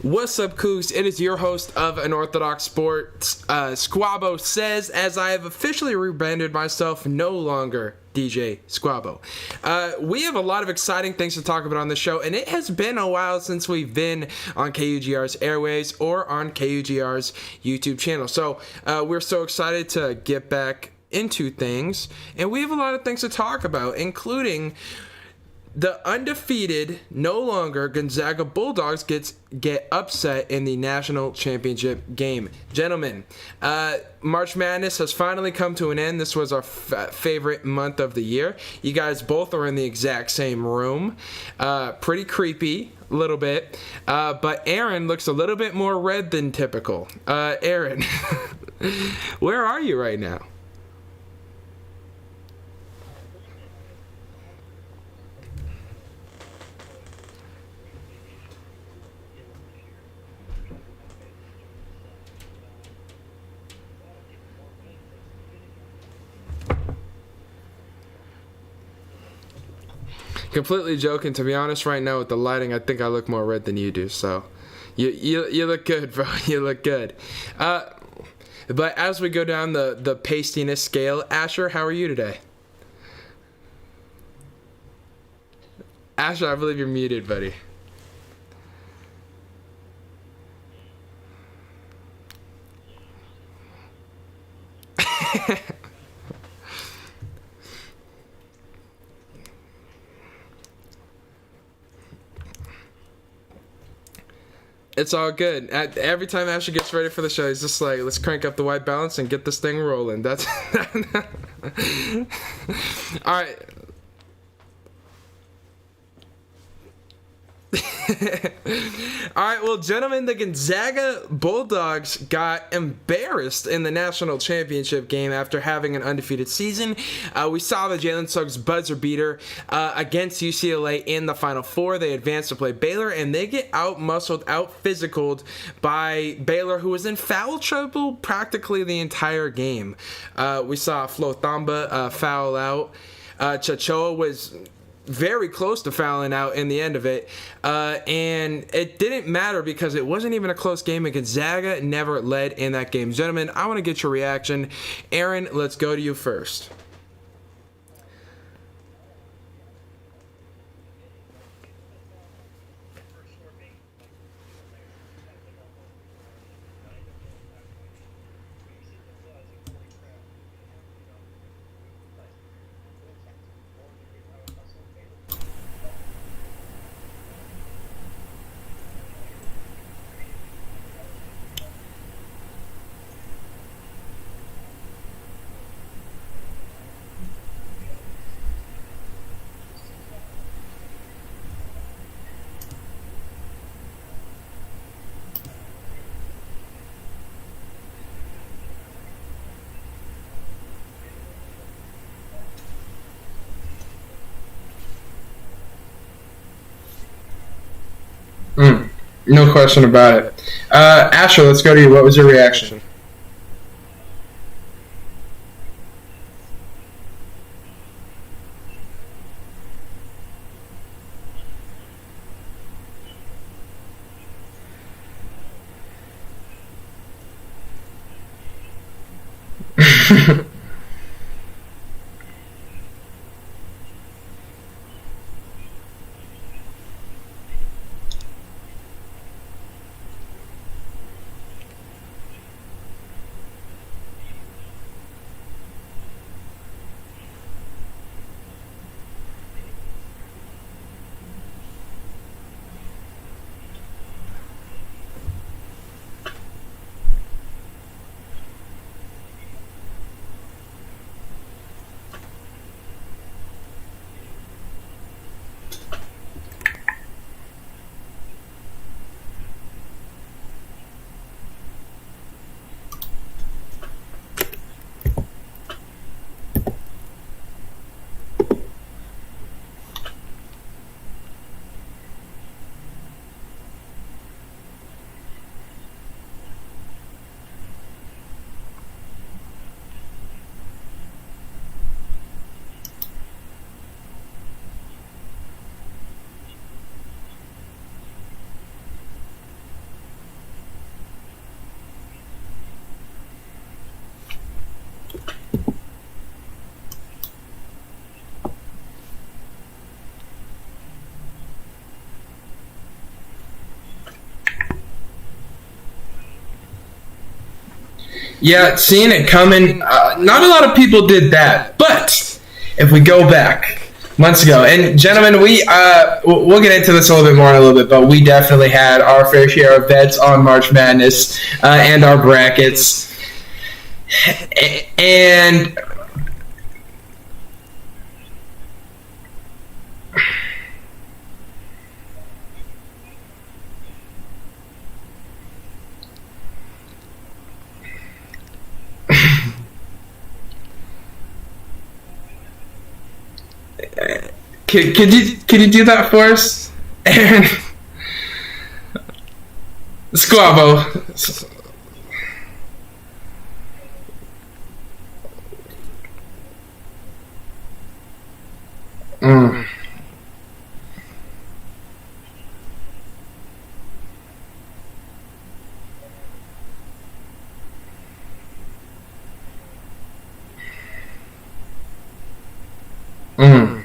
What's up, Cougs? It is your host of Unorthodox Sports, Squabo Says, as I have officially rebranded myself, no longer DJ Squabo. We have a lot of exciting things to talk about on the show, and it has been a while since we've been on KUGR's airways or on KUGR's YouTube channel. So we're so excited to get back into things, and we have a lot of things to talk about, including the undefeated, no longer Gonzaga Bulldogs get upset in the national championship game. Gentlemen, March Madness has finally come to an end. This was our favorite month of the year. You guys both are in the exact same room. Pretty creepy, a little bit. But Aaron looks a little bit more red than typical. Aaron, where are you right now? Completely joking. To be honest, right now with the lighting, I think I look more red than you do. So, you look good, bro. You look good. But as we go down the pastiness scale, Asher, how are you today? Asher, I believe you're muted, buddy. It's all good. Every time Asher gets ready for the show, he's just like, let's crank up the white balance and get this thing rolling. That's all right. All right, well, gentlemen, the Gonzaga Bulldogs got embarrassed in the national championship game after having an undefeated season. We saw the Jalen Suggs buzzer beater against UCLA in the Final Four. They advanced to play Baylor, and they get out-muscled, out-physicaled by Baylor, who was in foul trouble practically the entire game. We saw Flo Thamba foul out. Chachoa was very close to fouling out in the end of it, and it didn't matter because it wasn't even a close game, and Gonzaga never led in that game. Gentlemen, I want to get your reaction. Aaron, let's go to you first. No question about it. Asher, let's go to you. What was your reaction? Yeah, seeing it coming. Not a lot of people did that, but if we go back months ago, and gentlemen, we'll get into this a little bit more in a little bit, but we definitely had our fair share of bets on March Madness and our brackets, and Could you do that for us, Aaron? Squabbo. Mm. Mm.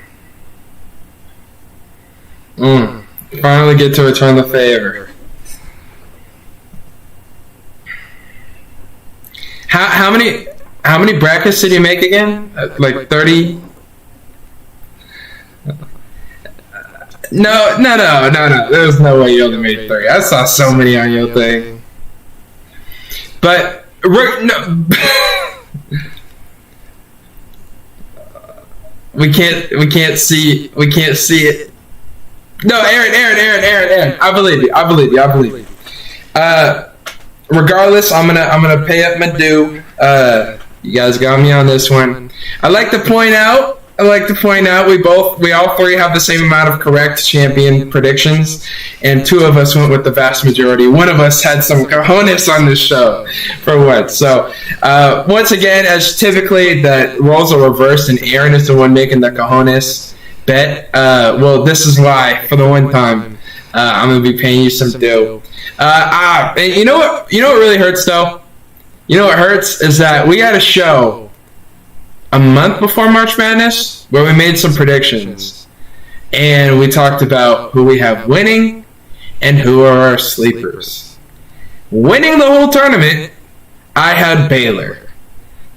Mm. Finally get to return the favor. How many brackets did you make again? Like 30? No. There's no way you only made 30. I saw so many on your thing. But no. we can't see it. No, Aaron. I believe you. Regardless, I'm gonna pay up my due. You guys got me on this one. I like to point out we all three have the same amount of correct champion predictions, and two of us went with the vast majority. One of us had some cojones on this show for once. So once again, as typically the roles are reversed and Aaron is the one making the cojones bet, well, this is why, for the one time, I'm going to be paying you some due. And you know what really hurts, though? You know what hurts is that we had a show a month before March Madness where we made some predictions. And we talked about who we have winning and who are our sleepers. Winning the whole tournament, I had Baylor.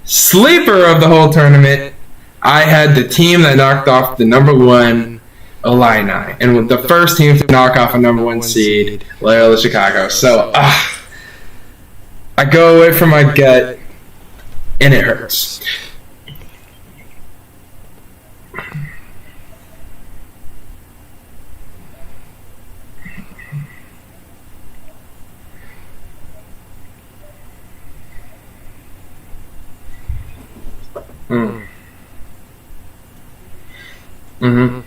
Sleeper of the whole tournament, I had the team that knocked off the number one Illini, and the first team to knock off a number one seed, Loyola Chicago. So I go away from my gut, and it hurts. Mm-hmm.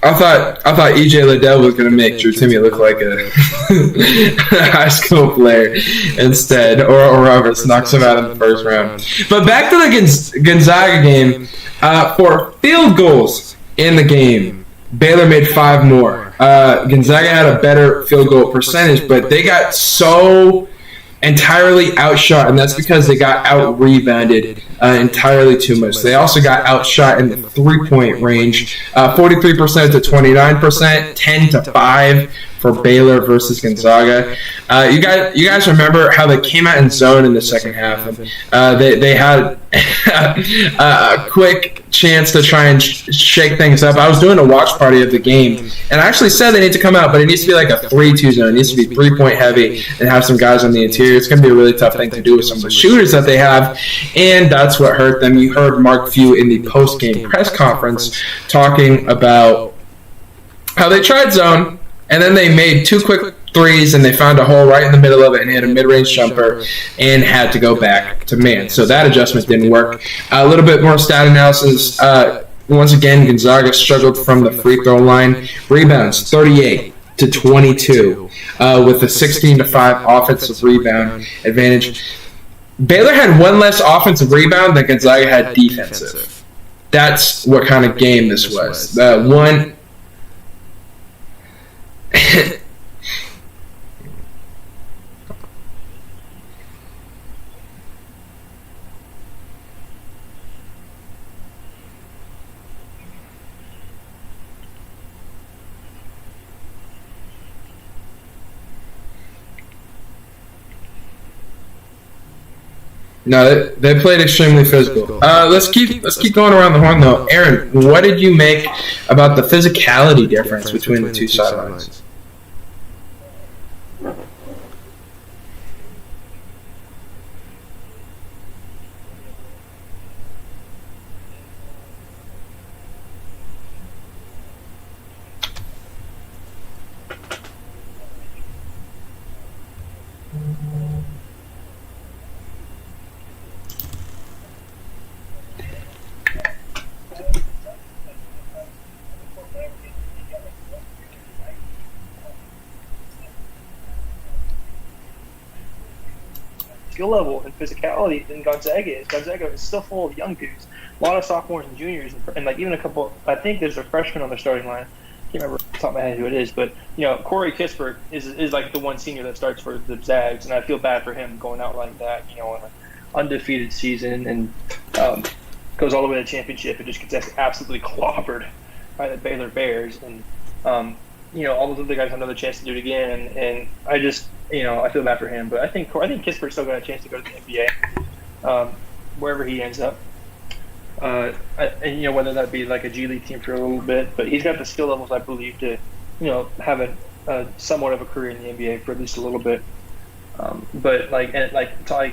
I thought EJ Liddell was going to make Drew Timme look like a high school player instead. Oral Roberts knocks him out in the first round. But back to the Gonzaga game. For field goals in the game, Baylor made 5 more. Gonzaga had a better field goal percentage, but they got so entirely outshot, and that's because they got out-rebounded entirely too much. They also got outshot in the three-point range, 43% to 29%, 10-5 for Baylor versus Gonzaga. You guys remember how they came out in zone in the second half? And, they had a quick chance to try and shake things up. I was doing a watch party of the game, and I actually said they need to come out, but it needs to be like a 3-2 zone. It needs to be 3-point heavy and have some guys on the interior. It's going to be a really tough thing to do with some of the shooters that they have, and that's what hurt them. You heard Mark Few in the post-game press conference talking about how they tried zone, and then they made 2 quick threes, and they found a hole right in the middle of it and hit a mid-range jumper and had to go back to man. So that adjustment didn't work. A little bit more stat analysis. Once again, Gonzaga struggled from the free throw line. Rebounds, 38-22, with a 16-5 offensive rebound advantage. Baylor had 1 less offensive rebound than Gonzaga had defensive. That's what kind of game this was. One... No, they played extremely physical. Let's keep going around the horn though. Aaron, what did you make about the physicality difference between the two sidelines? Skill level and physicality than Gonzaga is. Gonzaga is still full of young dudes, a lot of sophomores and juniors, and like even a couple. I think there's a freshman on the starting line. I can't remember off the top of my head who it is, but Corey Kispert is like the one senior that starts for the Zags, and I feel bad for him going out like that. On an undefeated season and goes all the way to the championship and just gets absolutely clobbered by the Baylor Bears, and all those other guys have another chance to do it again, and I just. I feel bad for him, but I think Kispert's still got a chance to go to the NBA, wherever he ends up. Whether that be like a G League team for a little bit, but he's got the skill levels, I believe, to have a somewhat of a career in the NBA for at least a little bit. But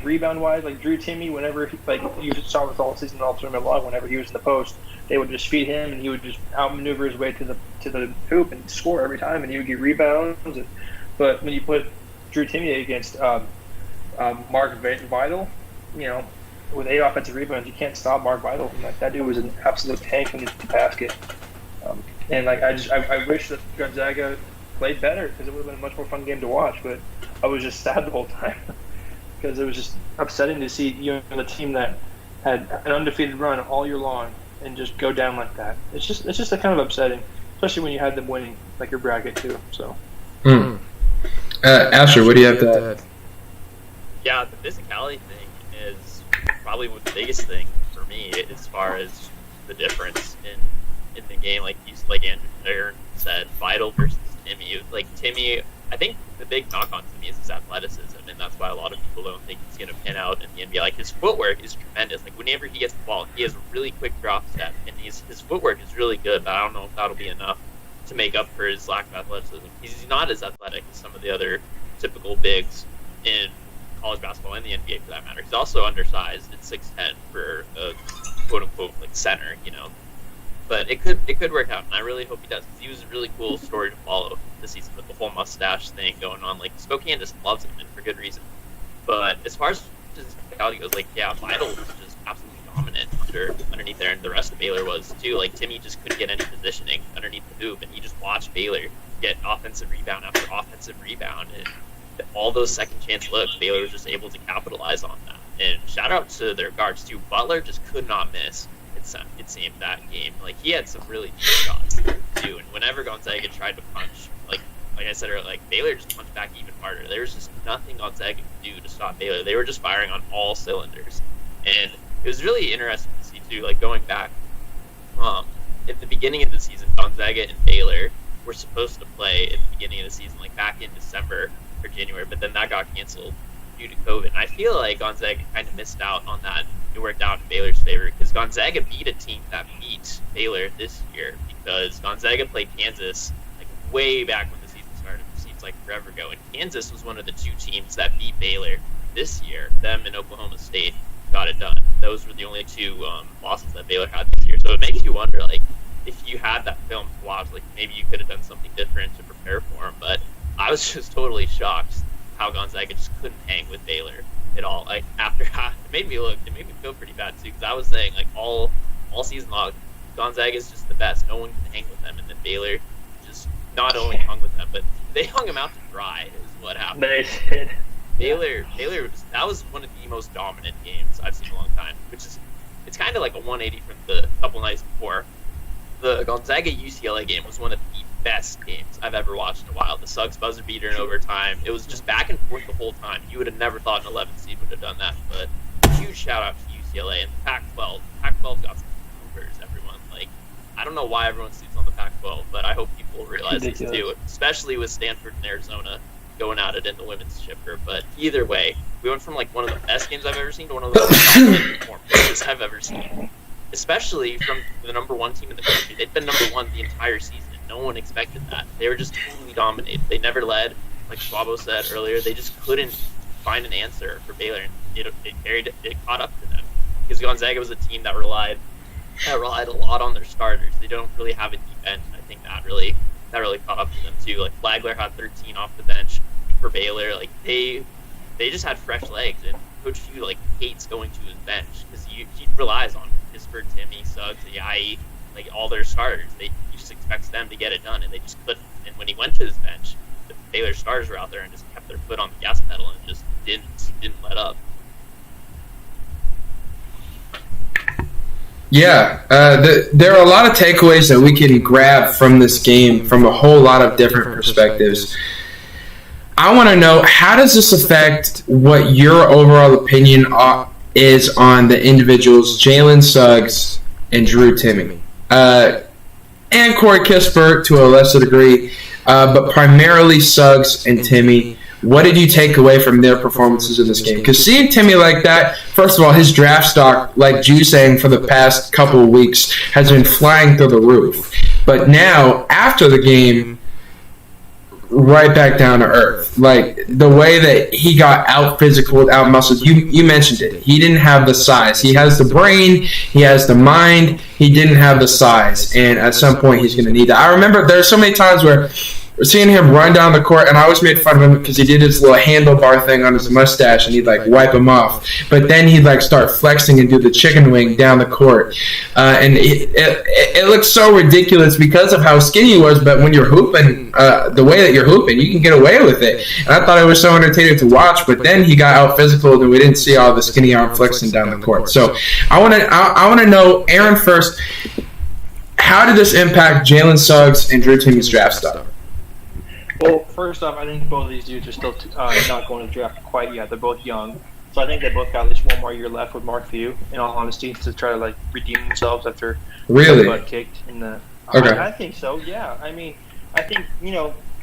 rebound wise, like Drew Timme, whenever you saw this all season, all tournament long, whenever he was in the post, they would just feed him, and he would just outmaneuver his way to the hoop and score every time, and he would get rebounds. But when you put Drew Timme against Mark Vidal, with 8 offensive rebounds, you can't stop Mark Vidal. And, that dude was an absolute tank in the basket. I wish that Gonzaga played better because it would have been a much more fun game to watch. But I was just sad the whole time because it was just upsetting to see the team that had an undefeated run all year long and just go down like that. It's just kind of upsetting, especially when you had them winning like your bracket too. So. Mm. Asher, what do you have to add? Yeah, the physicality thing is probably the biggest thing for me as far as the difference in the game. Like Aaron said, Vidal versus Timme. Like Timme, I think the big knock on Timme is his athleticism, and that's why a lot of people don't think he's gonna pan out in the NBA. Like his footwork is tremendous. Like whenever he gets the ball, he has a really quick drop step, and his footwork is really good. But I don't know if that'll be enough to make up for his lack of athleticism. He's not as athletic as some of the other typical bigs in college basketball and the NBA for that matter. He's also undersized at 6'10" for a quote-unquote center, But it could work out, and I really hope he does. He was a really cool story to follow this season with the whole mustache thing going on. Like Spokane just loves him, and for good reason. But as far as his physicality goes, Vidal was just absolutely dominant underneath there, and the rest of Baylor was too. Like Timme just couldn't get any positioning underneath the hoop, and he just watched Baylor get offensive rebound after offensive rebound, and all those second chance looks, Baylor was just able to capitalize on that. And shout out to their guards too. Butler just could not miss. It seemed that game. Like he had some really deep shots too, and whenever Gonzaga tried to punch, like I said earlier, Baylor just punched back even harder. There was just nothing Gonzaga could do to stop Baylor. They were just firing on all cylinders, and it was really interesting to see too. Like going back, at the beginning of the season, Gonzaga and Baylor were supposed to play at the beginning of the season, like back in December or January, but then that got canceled due to COVID. And I feel like Gonzaga kind of missed out on that. It worked out in Baylor's favor because Gonzaga beat a team that beat Baylor this year because Gonzaga played Kansas way back when the season started. It seems like forever ago. And Kansas was one of the 2 teams that beat Baylor this year. Them and Oklahoma State got it done. Those were the only 2 losses that Baylor had this year. So it makes you wonder, if you had that film to watch, maybe you could have done something different to prepare for them. But I was just totally shocked how Gonzaga just couldn't hang with Baylor at all. After it made me feel pretty bad too, because I was saying all season long, Gonzaga is just the best. No one can hang with them, and then Baylor just not only hung with them, but they hung them out to dry. Is what happened. They did. Baylor that was one of the most dominant games I've seen in a long time. It's kind of like a 180 from the couple nights before. The Gonzaga UCLA game was one of the best games I've ever watched in a while. The Suggs buzzer beater in overtime. It was just back and forth the whole time. You would have never thought an 11 seed would have done that. But huge shout out to UCLA and the Pac-12. Pac-12 got some hoopers, everyone. I don't know why everyone sleeps on the Pac-12, but I hope people realize this too, especially with Stanford and Arizona going at it in the women's chipper. But either way, we went from like one of the best games I've ever seen to one of the most performances I've ever seen. Especially from the number one team in the country. They'd been number one the entire season. No one expected that. They were just totally dominated. They never led, like Swabo said earlier. They just couldn't find an answer for Baylor, and it caught up to them. Because Gonzaga was a team that relied a lot on their starters. They don't really have a deep bench. I think that really caught up to them too. Like Flagler had 13 off the bench for Baylor. Like they just had fresh legs, and Coach Hugh like hates going to his bench because he relies on Pittsburgh, Timmy, Suggs, Ayayi, like all their starters. He just expects them to get it done, and they just couldn't. And when he went to his bench, the Baylor stars were out there and just kept their foot on the gas pedal and just didn't let up. Yeah, there are a lot of takeaways that we can grab from this game from a whole lot of different perspectives. I want to know, how does this affect what your overall opinion is on the individuals Jalen Suggs and Drew Timme? And Corey Kispert to a lesser degree, but primarily Suggs and Timme. What did you take away from their performances in this game? Because seeing Timme like that, first of all, his draft stock, like Ju saying, for the past couple of weeks, has been flying through the roof. But now, after the game, right back down to earth. Like, the way that he got out-physicaled, out-muscled, you mentioned it. He didn't have the size. He has the brain, he has the mind, he didn't have the size. And at some point, he's going to need that. I remember there's so many times where we're seeing him run down the court, and I always made fun of him because he did his little handlebar thing on his mustache, and he'd like wipe him off. But then he'd like start flexing and do the chicken wing down the court, and it looks so ridiculous because of how skinny he was. But when you're hooping, the way that you're hooping, you can get away with it. And I thought it was so entertaining to watch. But then he got out physical, and we didn't see all the skinny arm flexing down the court. So I want to know, Aaron, first, how did this impact Jalen Suggs and Drew Timme's draft stock? Well, first off, I think both of these dudes are still not going to the draft quite yet. They're both young. So I think they both got at least one more year left with Mark Few, in all honesty, to try to like redeem themselves after really butt kicked in the. Okay. I think so. Yeah. I mean, I think,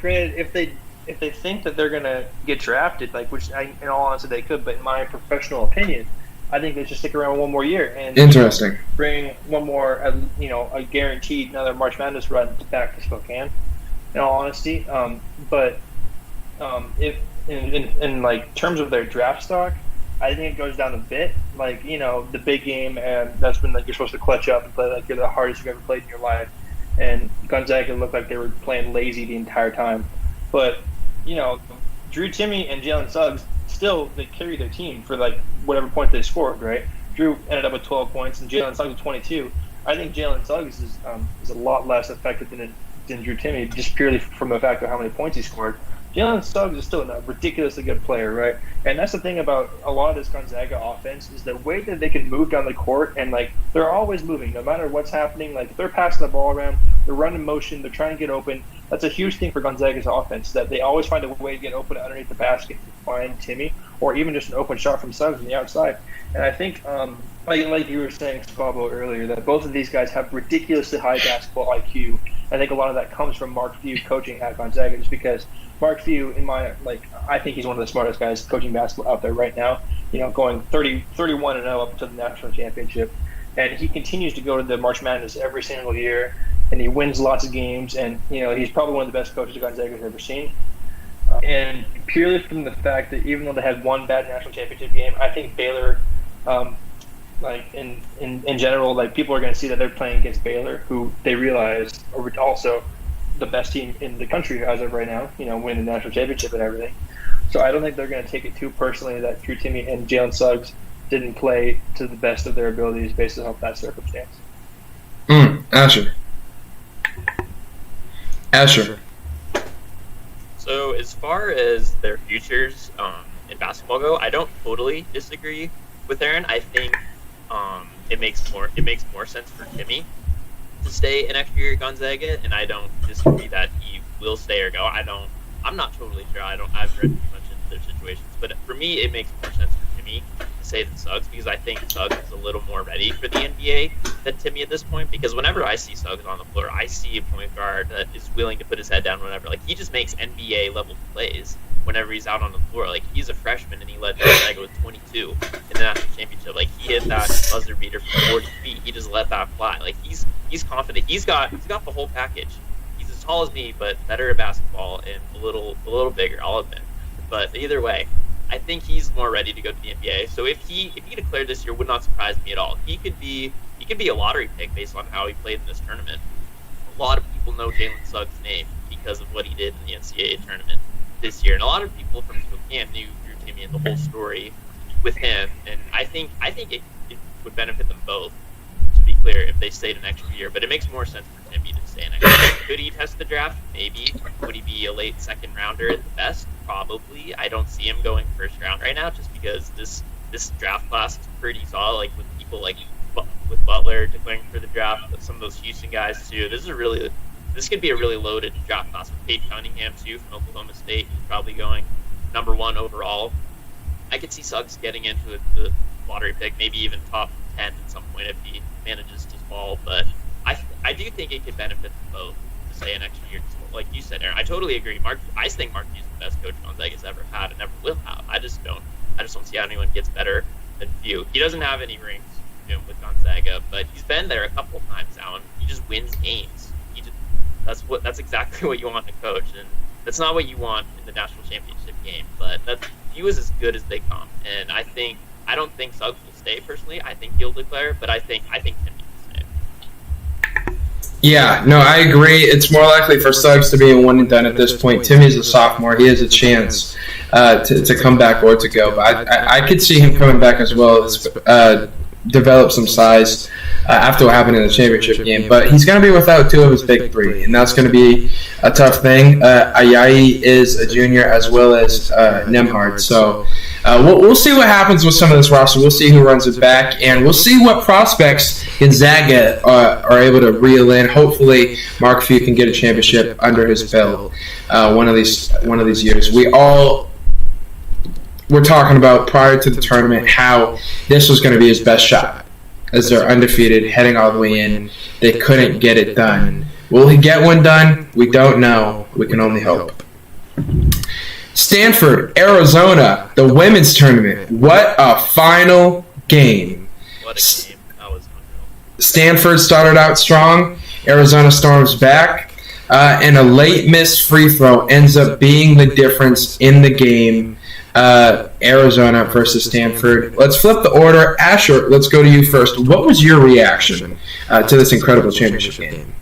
granted, if they think that they're gonna get drafted, like, which in all honesty they could, but in my professional opinion, I think they should stick around one more year and interesting bring one more, a guaranteed another March Madness run back to Spokane. In all honesty, but if in like terms of their draft stock, I think it goes down a bit. Like, the big game, and that's when like you're supposed to clutch up and play like you're the hardest you've ever played in your life. And Gonzaga looked like they were playing lazy the entire time. But Drew Timme and Jalen Suggs still, they carried their team for like whatever point they scored. Right? Drew ended up with 12 points, and Jalen Suggs with 22. I think Jalen Suggs is a lot less effective than Drew Timme, just purely from the fact of how many points he scored. Jalen Suggs is still a ridiculously good player, right? And that's the thing about a lot of this Gonzaga offense, is the way that they can move down the court, and like they're always moving, no matter what's happening. Like, if they're passing the ball around, they're running motion, they're trying to get open. That's a huge thing for Gonzaga's offense, that they always find a way to get open underneath the basket to find Timme, or even just an open shot from Suggs on the outside. And I think, like you were saying, Squabo, earlier, that both of these guys have ridiculously high basketball IQ. I think a lot of that comes from Mark Few coaching at Gonzaga, just because Mark Few, I think he's one of the smartest guys coaching basketball out there right now. Going 31-0 up to the national championship, and he continues to go to the March Madness every single year, and he wins lots of games, and he's probably one of the best coaches Gonzaga's ever seen. And purely from the fact that even though they had one bad national championship game, I think Baylor, in general, like, people are going to see that they're playing against Baylor, who they realize are also the best team in the country as of right now, win the national championship and everything. So I don't think they're going to take it too personally that Drew Timme and Jalen Suggs didn't play to the best of their abilities based on that circumstance. Asher. So as far as their futures in basketball go, I don't totally disagree with Aaron. I think it makes more sense for Timme to stay an extra year at Gonzaga, and I don't disagree that he will stay or go. I'm not totally sure. I've read too much into their situations, but for me, it makes more sense for Timme to stay than Suggs, because I think Suggs is a little more ready for the NBA than Timme at this point. Because whenever I see Suggs on the floor, I see a point guard that is willing to put his head down whenever. Like, he just makes NBA level plays, whenever he's out on the floor. Like, he's a freshman and he led Gonzaga with 22 in the national championship. Like, he hit that buzzer beater from 40 feet. He just let that fly. Like, he's confident. He's got the whole package. He's as tall as me, but better at basketball and a little bigger, I'll admit. But either way, I think he's more ready to go to the NBA. So if he declared this year, would not surprise me at all. He could be a lottery pick based on how he played in this tournament. A lot of people know Jalen Suggs' name because of what he did in the NCAA tournament this year, and a lot of people from Spokane knew Drew Timme and the whole story with him. And I think it would benefit them both, to be clear, if they stayed an extra year. But it makes more sense for Timme to stay an extra year. Could he test the draft? Maybe. Would he be a late second rounder at the best? Probably. I don't see him going first round right now, just because this draft class is pretty solid. Like, with people like with Butler declaring for the draft, with some of those Houston guys too. This could be a really loaded draft class with Cade Cunningham too from Oklahoma State. He's probably going number 1 overall. I could see Suggs getting into the lottery pick, maybe even top 10 at some point if he manages to fall. But I do think it could benefit them both to stay an extra year. Like you said, Aaron, I totally agree. I think Mark Hughes is the best coach Gonzaga's ever had and ever will have. I just don't see how anyone gets better than Few. He doesn't have any rings with Gonzaga, but he's been there a couple of times now, and he just wins games. That's exactly what you want in a coach, and that's not what you want in the national championship game. But he was as good as they come, and I don't think Suggs will stay personally. I think he'll declare, but I think Timme will stay. Yeah, no, I agree. It's more likely for Suggs to be a one and done at this point. Timmy's a sophomore; he has a chance to come back or to go. But I could see him coming back as well as develop some size after what happened in the championship game. But he's going to be without 2 of his big 3, and that's going to be a tough thing. Ayayi is a junior as well as Nemhard. So we'll see what happens with some of this roster. We'll see who runs it back, and we'll see what prospects Gonzaga are able to reel in. Hopefully, Mark Few can get a championship under his belt one of these years. We're talking about prior to the tournament how this was going to be his best shot, as they're undefeated, heading all the way in. They couldn't get it done. Will he get one done? We don't know. We can only hope. Stanford, Arizona, the women's tournament. What a final game. What a game. That was unreal. Stanford started out strong. Arizona storms back. And a late missed free throw ends up being the difference in the game. Arizona versus Stanford. Let's flip the order. Asher, let's go to you first. What was your reaction to this incredible championship game?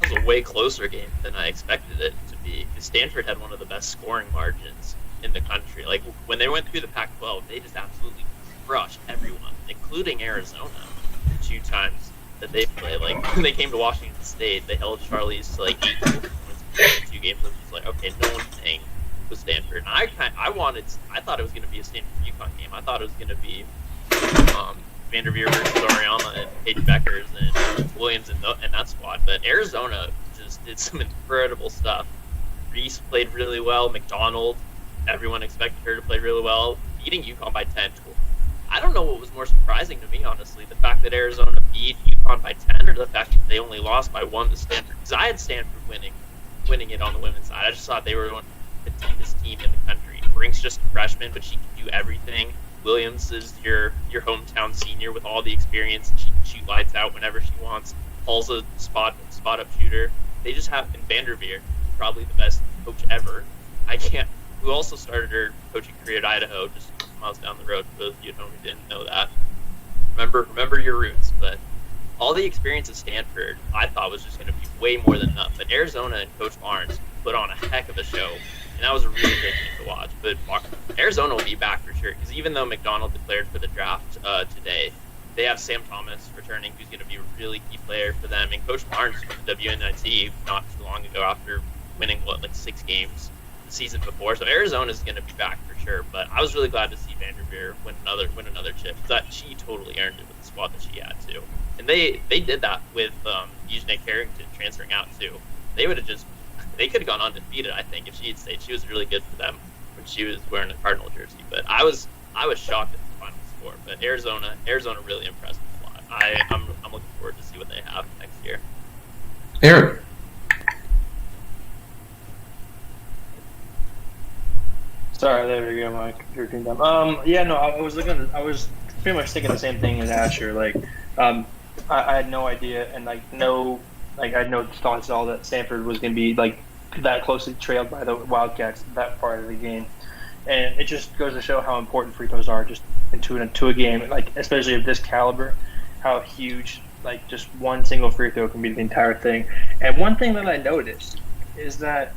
It was a way closer game than I expected it to be. Because Stanford had one of the best scoring margins in the country. Like, when they went through the Pac-12, they just absolutely crushed everyone, including Arizona, the 2 times that they played. Like, when they came to Washington State, they held Charlie's to 8 points in 2 games. So it was like, okay, no one's paying with Stanford. And I thought it was going to be a Stanford-UConn game. I thought it was going to be Vanderveer versus Oriana and Paige Beckers and Williams and that squad. But Arizona just did some incredible stuff. Reese played really well. McDonald, everyone expected her to play really well. Beating UConn by 10. I don't know what was more surprising to me, honestly, the fact that Arizona beat UConn by 10 or the fact that they only lost by 1 to Stanford. Because I had Stanford winning it on the women's side. I just thought they were the deepest team in the country. Brink's just a freshman, but she can do everything. Williams is your hometown senior with all the experience. She can shoot lights out whenever she wants. Paul's a spot up shooter. They just have, and Vanderveer, probably the best coach ever. Who also started her coaching career at Idaho, just miles down the road. For those of you at home who didn't know that, remember your roots. But all the experience at Stanford, I thought was just going to be way more than enough. But Arizona and Coach Barnes put on a heck of a show. And that was a really great game to watch. But Arizona will be back for sure. Because even though McDonald declared for the draft today, they have Sam Thomas returning, who's going to be a really key player for them. And Coach Barnes from the WNIT not too long ago after winning, 6 games the season before. So Arizona is going to be back for sure. But I was really glad to see Vanderveer win another chip. That she totally earned it with the squad that she had, too. And they did that with Eugene Carrington transferring out, too. They could have gone undefeated, I think, if she had stayed. She was really good for them when she was wearing a Cardinal jersey. But I was shocked at the final score. But Arizona really impressed me a lot. I'm looking forward to see what they have next year. Aaron. Sorry, there we go. My computer came down. Yeah, no, I was pretty much thinking the same thing as Asher. Like, I had no idea, and I had no thoughts at all that Stanford was going to be like that closely trailed by the Wildcats that part of the game, and it just goes to show how important free throws are just into a game, like especially of this caliber, how huge like just one single free throw can be the entire thing. And one thing that I noticed is that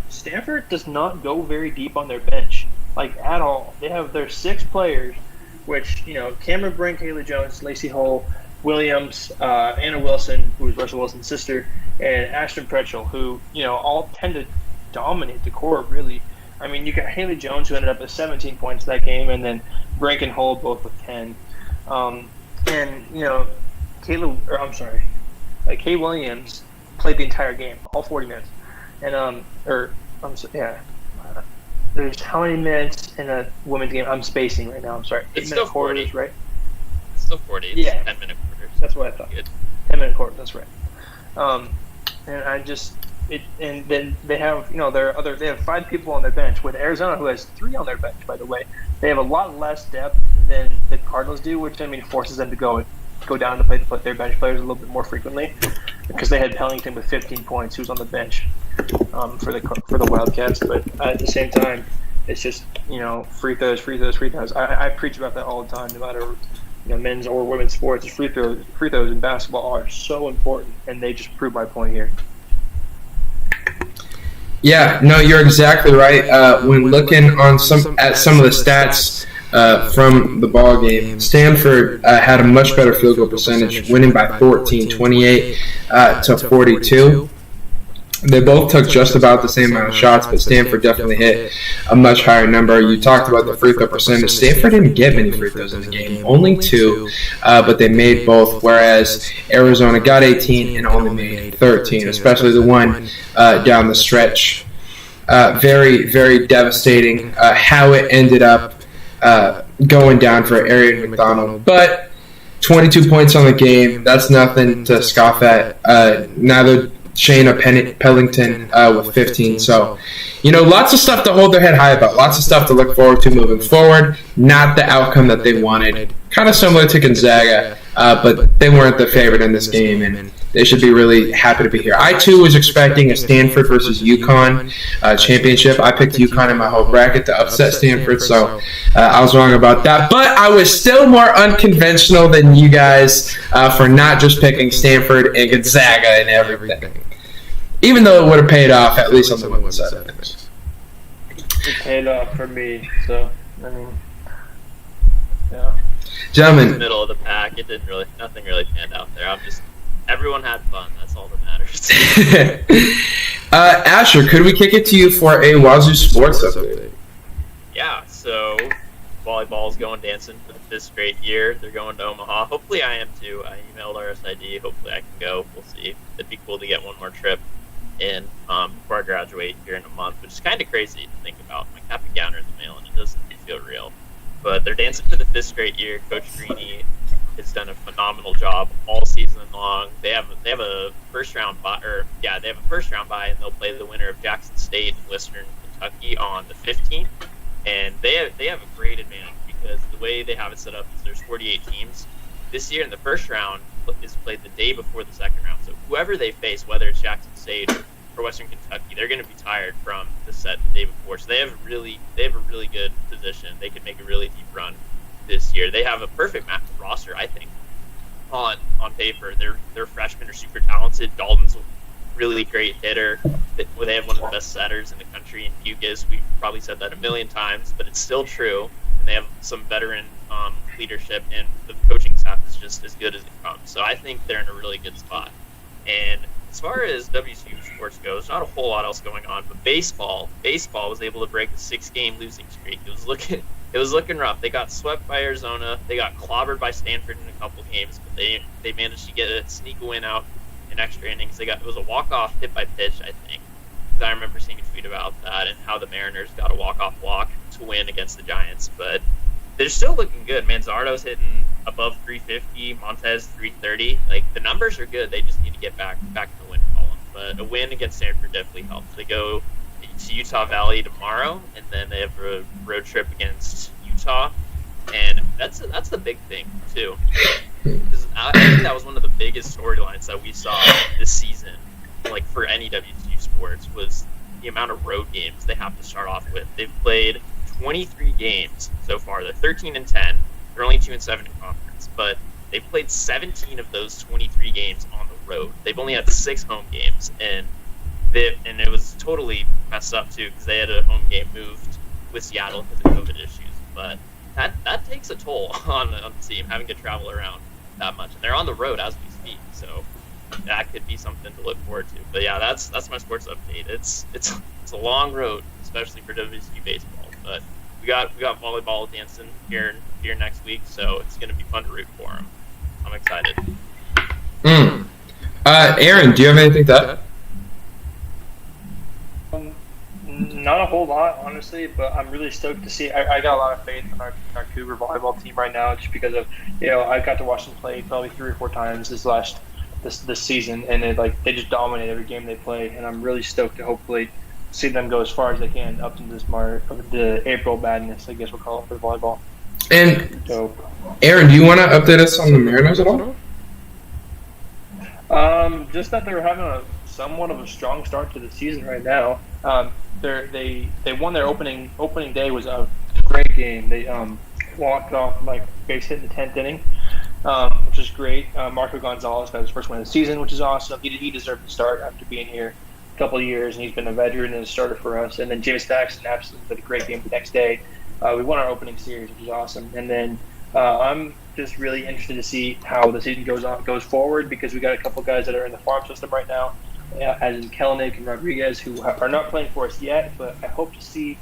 Stanford does not go very deep on their bench, like at all. They have their 6 players, which Cameron Brink, Haley Jones, Lacey Hull, Williams, Anna Wilson, who is Russell Wilson's sister, and Ashton Pretchell, who all tend to dominate the court. Really, I mean, you got Haley Jones, who ended up with 17 points that game, and then Brink and Hull both with 10. And Kay Williams played the entire game, all 40 minutes. And there's how many minutes in a women's game? I'm spacing right now. I'm sorry. It's still 40, right? It's still 40. It's 10-minute quarters. That's what I thought. Good. 10-minute quarters. That's right. And then they have they have 5 people on their bench, with Arizona, who has 3 on their bench. By the way, they have a lot less depth than the Cardinals do, which forces them to go down to play their bench players a little bit more frequently, because they had Pellington with 15 points, who's on the bench for the Wildcats. But at the same time, it's just free throws. I preach about that all the time, no matter men's or women's sports. Free throws in basketball are so important, and they just prove my point here. Yeah, no, you're exactly right. When looking on some of the stats from the ball game, Stanford had a much better field goal percentage, winning by 14, 28 to 42. They both took just about the same amount of shots, but Stanford definitely hit a much higher number. You talked about the free throw percentage. Stanford didn't get many free throws in the game, only 2, but they made both, whereas Arizona got 18 and only made 13, especially the one down the stretch. Very, very devastating how it ended up going down for Arian McDonald. But 22 points on the game, that's nothing to scoff at. Neither Shayna Pellington with 15. So, lots of stuff to hold their head high about. Lots of stuff to look forward to moving forward. Not the outcome that they wanted. Kind of similar to Gonzaga, but they weren't the favorite in this game, and they should be really happy to be here. I, too, was expecting a Stanford versus UConn championship. I picked UConn in my whole bracket to upset Stanford, so I was wrong about that. But I was still more unconventional than you guys for not just picking Stanford and Gonzaga and everything. Even though it would have paid off, at least on the women's side of things. It paid off for me, so, yeah. Gentlemen. In the middle of the pack, nothing really panned out there. Everyone had fun. That's all that matters. Asher, could we kick it to you for a Wazoo sports update? Yeah, so volleyball's going dancing for the 5th straight year. They're going to Omaha. Hopefully I am too. I emailed RSID. Hopefully I can go. We'll see. It'd be cool to get one more trip in before I graduate here in a month, which is kind of crazy to think about. My cap and gown are in the mail, and it doesn't feel real. But they're dancing for the 5th straight year. Coach Greeny has done a phenomenal job all season long. They have a first round bye, and they'll play the winner of Jackson State and Western Kentucky on the 15th. And they have a great advantage, because the way they have it set up is there's 48 teams. This year in the first round is played the day before the second round. So whoever they face, whether it's Jackson State or Western Kentucky, they're going to be tired from the set the day before. So they have a really good position. They could make a really deep run this year. They have a perfect roster, I think. On paper, their freshmen are super talented. Dalton's a really great hitter. They have one of the best setters in the country in Hugas. We've probably said that a million times, but it's still true. And they have some veteran leadership, and the coaching staff is just as good as it comes. So I think they're in a really good spot. And as far as WSU sports goes, not a whole lot else going on, but baseball was able to break a 6-game losing streak. It was looking rough. They got swept by Arizona. They got clobbered by Stanford in a couple games, but they managed to sneak a win out in extra innings. It was a walk-off hit by pitch, I think. Because I remember seeing a tweet about that and how the Mariners got a walk-off walk to win against the Giants. But they're still looking good. Manzardo's hitting above 350, Montez 330. Like, the numbers are good. They just need to get back in the win column. But a win against Stanford definitely helps. They go to Utah Valley tomorrow, and then they have a road trip against Utah, and that's the big thing too. Because I think that was one of the biggest storylines that we saw this season, like for any WSU sports, was the amount of road games they have to start off with. They've played 23 games so far. They're 13-10. They're only 2-7 in conference, but they've played 17 of those 23 games on the road. They've only had 6 home games, and it was totally messed up too because they had a home game moved with Seattle because of COVID issues. But that takes a toll on the team having to travel around that much, and they're on the road as we speak. So that could be something to look forward to. But yeah, that's my sports update. It's a long road, especially for WSU baseball. But we got volleyball dancing here next week, so it's going to be fun to root for them. I'm excited. Aaron, do you have anything to add? Not a whole lot, honestly, but I'm really stoked to see. I got a lot of faith in our Cougar volleyball team right now, just because of I got to watch them play probably 3 or 4 times this season, and they just dominate every game they play, and I'm really stoked to hopefully see them go as far as they can up to the April Madness, I guess we'll call it, for volleyball. And So, Aaron, do you want to update us on the Mariners at all? just that they're having somewhat of a strong start to the season right now. They won their opening day. Was a great game. They walked off base hit in the 10th inning, which is great. Marco Gonzalez got his first win of the season, which is awesome. He deserved to start after being here a couple of years, and he's been a veteran and a starter for us. And then James Paxton absolutely did a great game the next day. We won our opening series, which is awesome. And then I'm just really interested to see how the season goes forward, because we got a couple guys that are in the farm system right now, as in Kellenick and Rodriguez, who are not playing for us yet, but I hope to see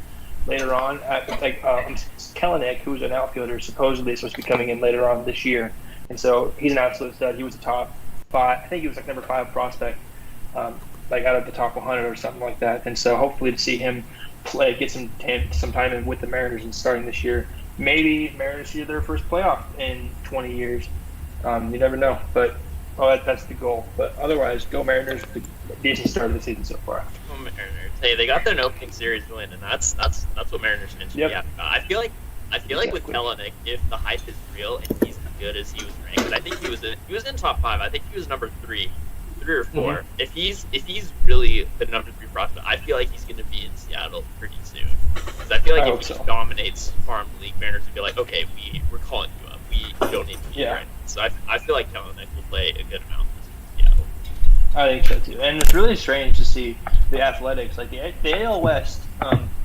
later on. Kellenick, who's an outfielder, supposedly is supposed to be coming in later on this year, and so he's an absolute stud. He was a top 5, I think he was number 5 prospect, out of the top 100 or something like that. And so hopefully to see him play, get some time in with the Mariners and starting this year. Maybe Mariners see their first playoff in 20 years. You never know, but that's the goal. But otherwise, go Mariners. Decent start of the season so far. Go Mariners. Hey, they got their opening series win, and that's what Mariners fans should be happy about. I feel like with Kellenick, if the hype is real and he's as good as he was ranked, 'cause I think he was in top 5. I think he was number 3 or 4. Mm-hmm. If he's really the number 3 prospect, I feel like he's going to be in Seattle pretty soon. Because I feel like if he dominates Farm League, Mariners would be like, okay, we're calling you up. We don't need to be here. So I feel like Kellenick will play a good amount in Seattle. I think so too. And it's really strange to see the Athletics. The AL West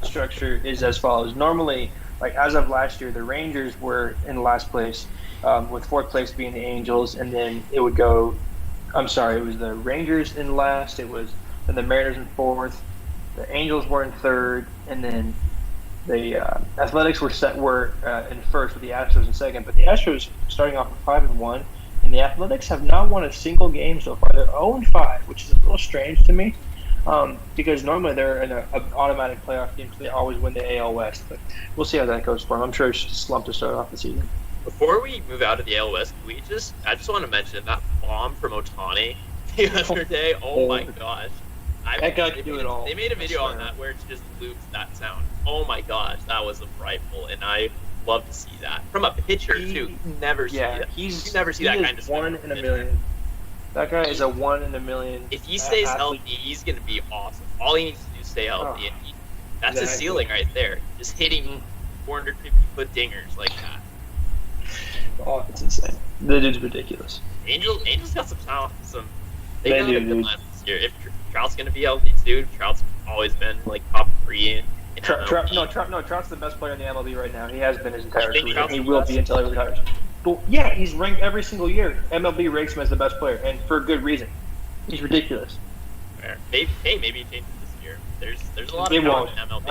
structure is as follows. Normally, as of last year, the Rangers were in last place, with 4th place being the Angels, and then it would go. I'm sorry, it was the Rangers in last. It was then the Mariners in 4th. The Angels were in 3rd, and then the Athletics were in 1st with the Astros in 2nd. But the Astros starting off with 5-1, and the Athletics have not won a single game so far. They're 0-5, which is a little strange to me, because normally they're in an automatic playoff game, so they always win the AL West. But we'll see how that goes for them. I'm sure it's just a slump to start off the season. Before we move out of the AL West, I just want to mention that bomb from Otani the other day. Oh my gosh. That guy can do it all. They made a video on that where it just loops that sound. Oh my gosh, that was frightful, and I love to see that. From a pitcher, too. You never see that. You never see that kind of stuff. 1 in a million. That guy is a 1 in a million. If he stays healthy, he's going to be awesome. All he needs to do is stay healthy. And that's his ceiling right there. Just hitting 450-foot dingers like that. Oh, it's insane. The dude's ridiculous. Angels got some talent. They do, got a good line this year. If Trout's gonna be healthy too, Trout's always been top 3 in Trout's the best player in the MLB right now. He has been his entire career. He will be until he retires. But yeah, he's ranked every single year. MLB ranks him as the best player, and for a good reason. He's ridiculous. Fair. Maybe it changes this year. There's a lot of talent in MLB.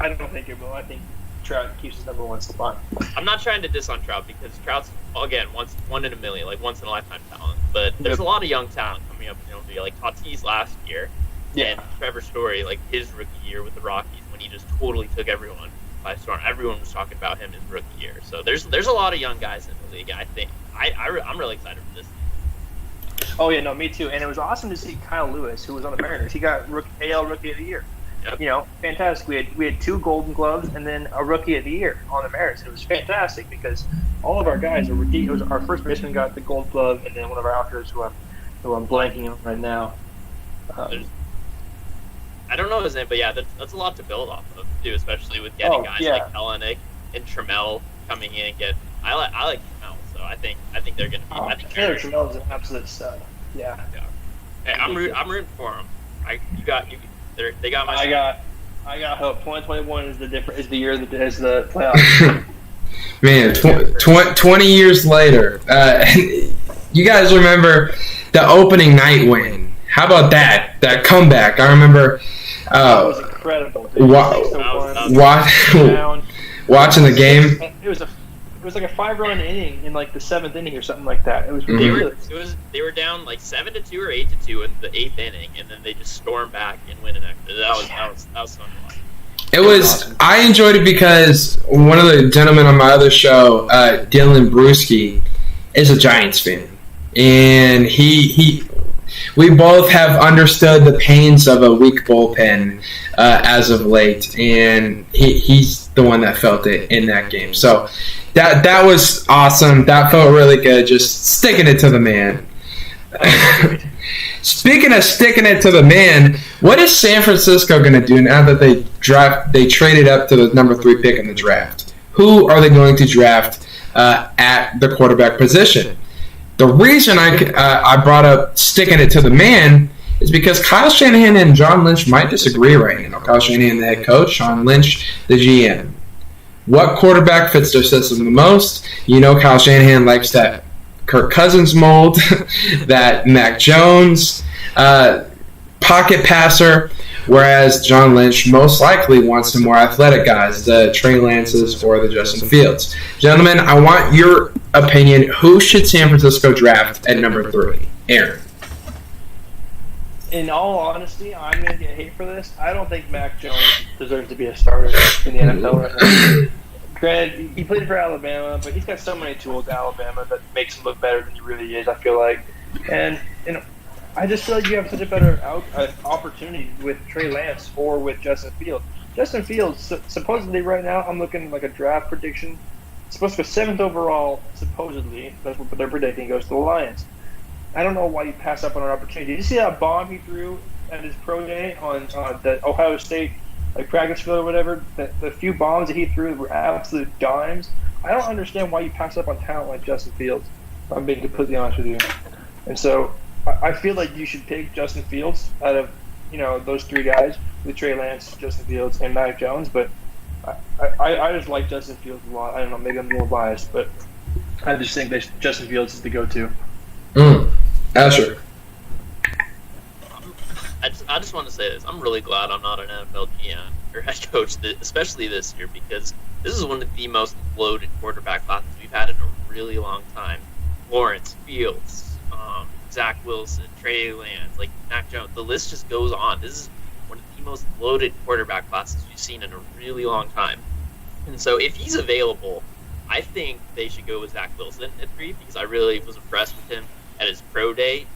I don't think it will. I think Trout keeps his number 1 spot. I'm not trying to diss on Trout, because Trout's, again, 1 in a million, once in a lifetime talent. But there's a lot of young talent coming up in the MLB, like Tatis last year, and Trevor Story, his rookie year with the Rockies, when he just totally took everyone by storm. Everyone was talking about him his rookie year. So there's a lot of young guys in the league. I think I'm really excited for this. Oh yeah, no, me too. And it was awesome to see Kyle Lewis, who was on the Mariners. He got AL Rookie of the Year. Yep. Fantastic. We had 2 Golden Gloves and then a Rookie of the Year on the merits. It was fantastic because all of our guys it was our first baseman got the Gold Glove, and then one of our outfielders who I'm blanking on right now. I don't know his name, but yeah, that's a lot to build off of too, especially with getting guys like Hellenic and Trammell coming in and I like Trammell, so I think they're gonna be. I think Trammell is an absolute stud. Yeah. Hey, I'm rooting for them. They got my. I got hope. 2021 is the year that is the playoffs. Man, 20 years later, you guys remember the opening night win? How about that comeback? I remember. That was incredible. Watching the game. It was like a 5-run inning in like the 7th inning or something like that. It was ridiculous. They were down like 7-2 or 8-2 in the 8th inning, and then they just stormed back and win an extra. That was fun to watch. It was. Awesome. I enjoyed it because one of the gentlemen on my other show, Dylan Brewski, is a Giants fan, and we both have understood the pains of a weak bullpen as of late, and he's the one that felt it in that game. So that was awesome. That felt really good. Just sticking it to the man. Speaking of sticking it to the man, what is San Francisco going to do now that they traded up to the number 3 pick in the draft? Who are they going to draft at the quarterback position? The reason I brought up sticking it to the man is because Kyle Shanahan and John Lynch might disagree right now. Kyle Shanahan, the head coach, John Lynch, the GM. What quarterback fits their system the most? Kyle Shanahan likes that Kirk Cousins mold, that Mac Jones pocket passer, whereas John Lynch most likely wants the more athletic guys, the Trey Lances or the Justin Fields. Gentlemen, I want your opinion. Who should San Francisco draft at number 3? Aaron. In all honesty, I'm going to get hate for this. I don't think Mac Jones deserves to be a starter in the NFL right now. Granted, he played for Alabama, but he's got so many tools at Alabama that makes him look better than he really is, I feel like. And I just feel like you have such a better opportunity with Trey Lance or with Justin Fields. Justin Fields, supposedly right now, I'm looking like a draft prediction. Supposed to go 7th overall, supposedly. That's what they're predicting, goes to the Lions. I don't know why you pass up on an opportunity. Did you see that bomb he threw at his pro day on the Ohio State practice field or whatever? The few bombs that he threw were absolute dimes. I don't understand why you pass up on talent like Justin Fields, if I'm being completely honest with you. And so I feel like you should pick Justin Fields out of those 3 guys, with Trey Lance, Justin Fields, and Mac Jones. But I just like Justin Fields a lot. I don't know, maybe I'm more biased, but I just think that Justin Fields is the go-to. Asher. I just want to say this. I'm really glad I'm not an NFL GM or head coach, especially this year, because this is one of the most loaded quarterback classes we've had in a really long time. Lawrence, Fields, Zach Wilson, Trey Lance, Mac Jones. The list just goes on. This is one of the most loaded quarterback classes we've seen in a really long time. And so if he's available, I think they should go with Zach Wilson at 3 because I really was impressed with him at his pro day.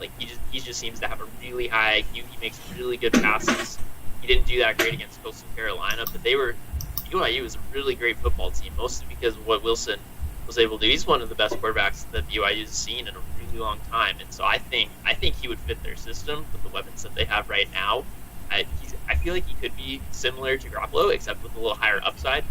He just seems to have a really high IQ. He makes really good passes. He didn't do that great against Coastal Carolina, but BYU was a really great football team, mostly because of what Wilson was able to do. He's one of the best quarterbacks that BYU has seen in a really long time, and so I think he would fit their system with the weapons that they have right now. I feel like he could be similar to Garoppolo, except with a little higher upside.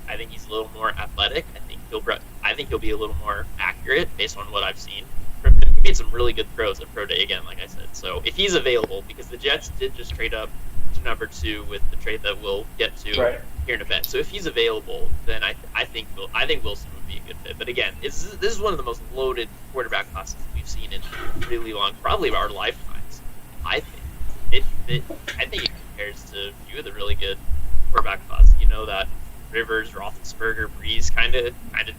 I think he's a little more athletic. I think he'll be a little more accurate based on what I've seen. He made some really good throws at pro day again, like I said. So if he's available, because the Jets did just trade up to number 2 with the trade that we'll get to here in a bit. So if he's available, then I think Wilson would be a good fit. But again, this is one of the most loaded quarterback classes we've seen in really long, probably our lifetimes. I think it compares to a few of the really good quarterback classes. That Rivers, Roethlisberger, Breeze kind of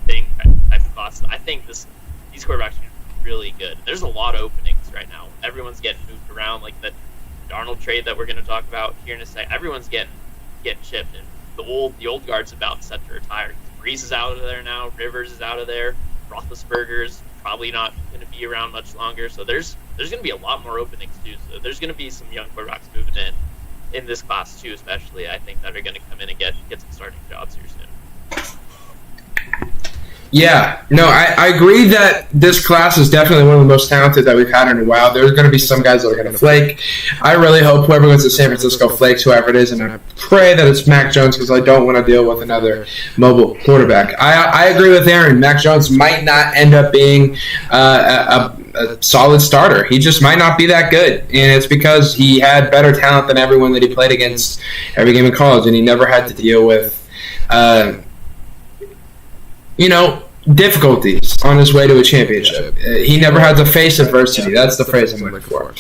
thing, type of class. I think these quarterbacks are really good. There's a lot of openings right now. Everyone's getting moved around, like the Darnold trade that we're going to talk about here in a second. Everyone's getting chipped, and the old guard's about set to retire. Breeze is out of there now. Rivers is out of there. Roethlisberger's probably not going to be around much longer. So there's going to be a lot more openings too. So there's going to be some young quarterbacks moving in in this class too, especially, I think that are going to come in and get some starting jobs here soon. Yeah, no, I agree that this class is definitely one of the most talented that we've had in a while. There's going to be some guys that are going to flake. I really hope whoever goes to San Francisco flakes, whoever it is, and I pray that it's Mac Jones because I don't want to deal with another mobile quarterback. I agree with Aaron. Mac Jones might not end up being a solid starter. He just might not be that good, and it's because he had better talent than everyone that he played against every game in college, and he never had to deal with difficulties on his way to a championship. He never had to face adversity. That's the phrase I'm looking for.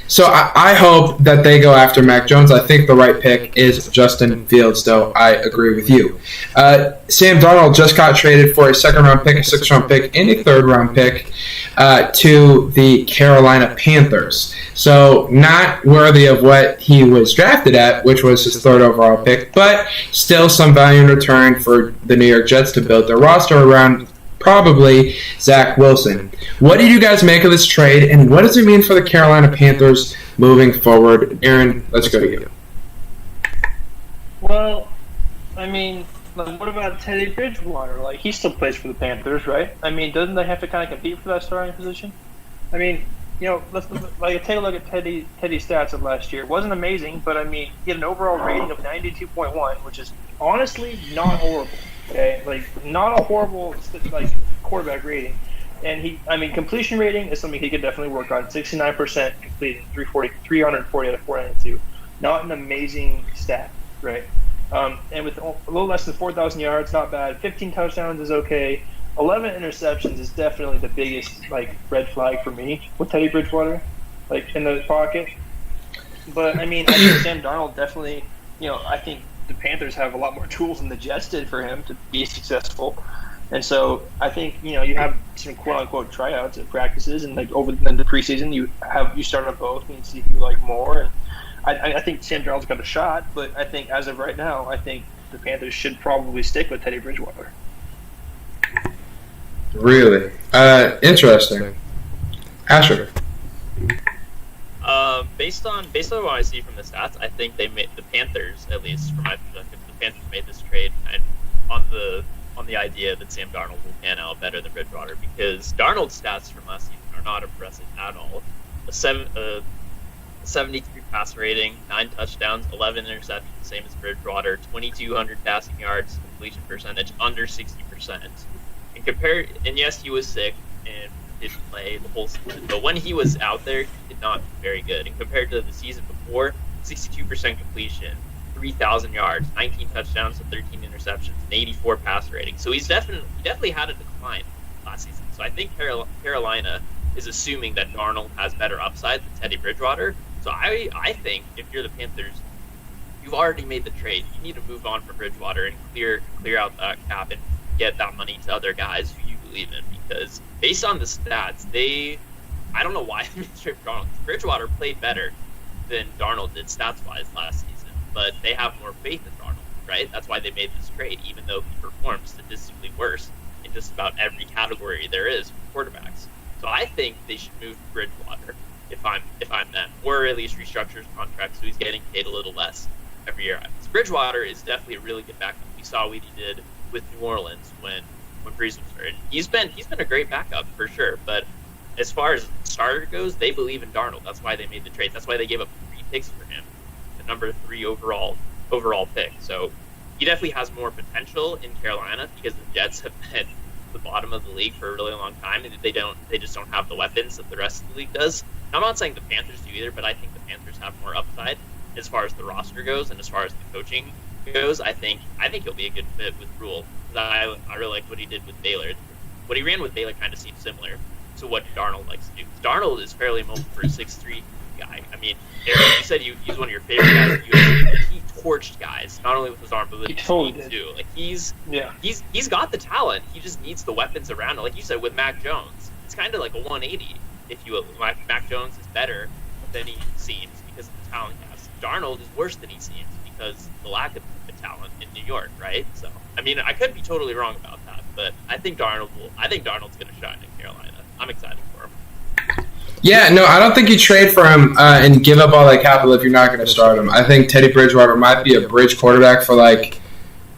So I hope that they go after Mac Jones. I think the right pick is Justin Fields, though. I agree with you. Sam Darnold just got traded for a second-round pick, a sixth-round pick, and a third-round pick to the Carolina Panthers. So not worthy of what he was drafted at, which was his third overall pick, but still some value in return for the New York Jets to build their roster around probably Zach Wilson. What did you guys make of this trade, and what does it mean for the Carolina Panthers moving forward? Aaron, let's go to you. Well, I mean, what about Teddy Bridgewater? Like, he still plays for the Panthers, right? I mean, doesn't they have to kind of compete for that starting position? I mean, let's take a look at Teddy's stats of last year. It wasn't amazing, but I mean, he had an overall rating of 92.1, which is honestly not horrible. Okay, like not a horrible quarterback rating, and completion rating is something he could definitely work on. 69% completing, 340 out of 492. Not an amazing stat, right? And with a little less than 4,000 yards, not bad. 15 touchdowns is okay. 11 interceptions is definitely the biggest red flag for me with Teddy Bridgewater, in the pocket. But I mean, I think Sam Darnold definitely, I think the Panthers have a lot more tools than the Jets did for him to be successful. And so I think, you have some quote-unquote tryouts at practices, and over the preseason you start on both and see who you like more. And I think Sam Darnold's got a shot, but I think as of right now, I think the Panthers should probably stick with Teddy Bridgewater. Really? Interesting. Asher. Based on what I see from the stats, I think they made the Panthers, at least from my perspective, the Panthers made this trade and on the idea that Sam Darnold will pan out better than Bridgewater, because Darnold's stats from last season are not impressive at all. A 73 pass rating, 9 touchdowns, 11 interceptions, same as Bridgewater, 2,200 passing yards, completion percentage under 60%. And yes, he was sick and didn't play the whole season, but when he was out there, he did not do very good. And compared to the season before, 62% completion, 3,000 yards, 19 touchdowns to 13 interceptions, and 84 pass rating. So he definitely had a decline last season. So I think Carolina is assuming that Darnold has better upside than Teddy Bridgewater. So I think if you're the Panthers, you've already made the trade. You need to move on from Bridgewater and clear out that cap and get that money to other guys who you believe in, because based on the stats, I don't know why they made the trade for Darnold. Bridgewater played better than Darnold did stats-wise last season, but they have more faith in Darnold, right? That's why they made this trade, even though he performed statistically worse in just about every category there is for quarterbacks. So I think they should move Bridgewater if I'm them, or at least restructure his contract so he's getting paid a little less every year. So Bridgewater is definitely a really good backup. We saw what he did with New Orleans when Brees was hurt. He's been a great backup for sure, but as far as starter goes, they believe in Darnold. That's why they made the trade. That's why they gave up 3 picks for him, the number 3 overall pick. So he definitely has more potential in Carolina, because the Jets have been the bottom of the league for a really long time, and they just don't have the weapons that the rest of the league does. And I'm not saying the Panthers do either, but I think the Panthers have more upside as far as the roster goes and as far as the coaching goes. I think he'll be a good fit with Rule. I really like what he did with Baylor. What he ran with Baylor kind of seems similar to what Darnold likes to do. Darnold is fairly mobile for a 6'3" guy. I mean, Eric, you said he's one of your favorite guys at USC. He torched guys, not only with his arm, but with his feet too. Like he's got the talent. He just needs the weapons around him. Like you said with Mac Jones, it's kind of like a 180. If you Mac Jones is better than he seems because of the talent he has. Darnold is worse than he seems because of the lack of talent in New York, right? So, I mean, I could be totally wrong about that, but I think Darnold's going to shine in Carolina. I'm excited for him. Yeah, no, I don't think you trade for him and give up all that capital if you're not going to start him. I think Teddy Bridgewater might be a bridge quarterback for like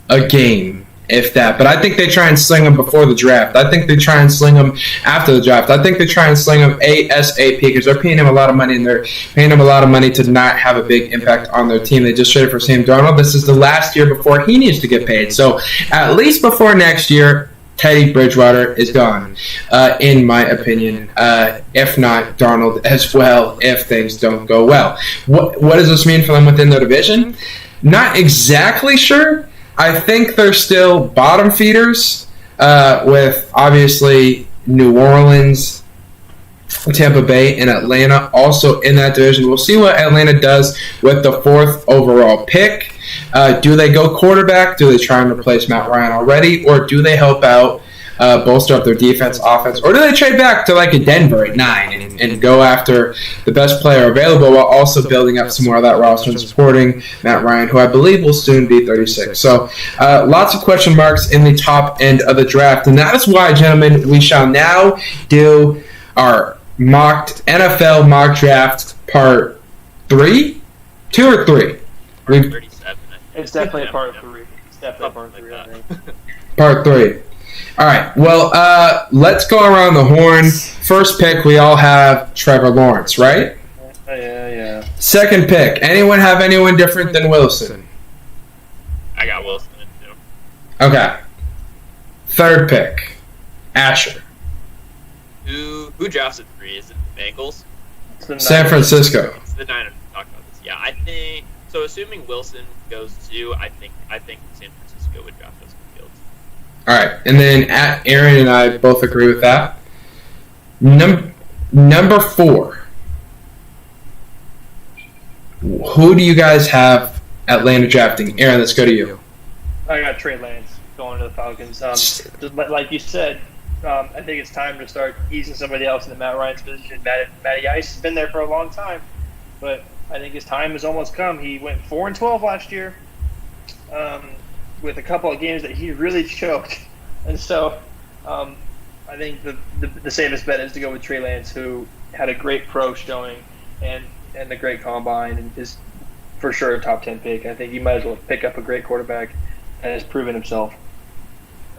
a game, if that. But I think they try and sling him before the draft. I think they try and sling him after the draft. I think they try and sling him ASAP because they're paying him a lot of money and they're paying him a lot of money to not have a big impact on their team. They just traded for Sam Darnold. This is the last year before he needs to get paid. So at least before next year, Teddy Bridgewater is gone, in my opinion. If not, Darnold as well, if things don't go well. What does this mean for them within their division? Not exactly sure. I think they're still bottom feeders with, obviously, New Orleans, Tampa Bay, and Atlanta also in that division. We'll see what Atlanta does with the 4th overall pick. Do they go quarterback? Do they try and replace Matt Ryan already? Or do they help out, bolster up their defense, offense? Or do they trade back to like a Denver at 9 and go after the best player available while also building up some more of that roster and supporting Matt Ryan, who I believe will soon be 36. So lots of question marks in the top end of the draft. And that is why, gentlemen, we shall now do our NFL mock draft part 3? 2 or 3? 37. It's definitely a part 3. It's definitely a part 3, I think. Part 3. All right. Well, let's go around the horn. First pick, we all have Trevor Lawrence, right? Yeah. Second pick, anyone have anyone different than Wilson? I got Wilson too. Okay. Third pick, Asher. Who drafts at 3? Is it the Bengals? San Francisco. It's the Niners. We talked about this. Yeah, I think so. Assuming Wilson goes 2, I think San Francisco would draft Justin Fields. All right, and then Aaron and I both agree with that. Number 4. Who do you guys have Atlanta drafting? Aaron, let's go to you. I got Trey Lance going to the Falcons. Just like you said, I think it's time to start easing somebody else into Matt Ryan's position. Matty Ice has been there for a long time, but I think his time has almost come. He went 4-12 last year, with a couple of games that he really choked, and so I think the safest bet is to go with Trey Lance, who had a great pro showing and a great combine, and is for sure a top 10 pick. I think you might as well pick up a great quarterback that has proven himself.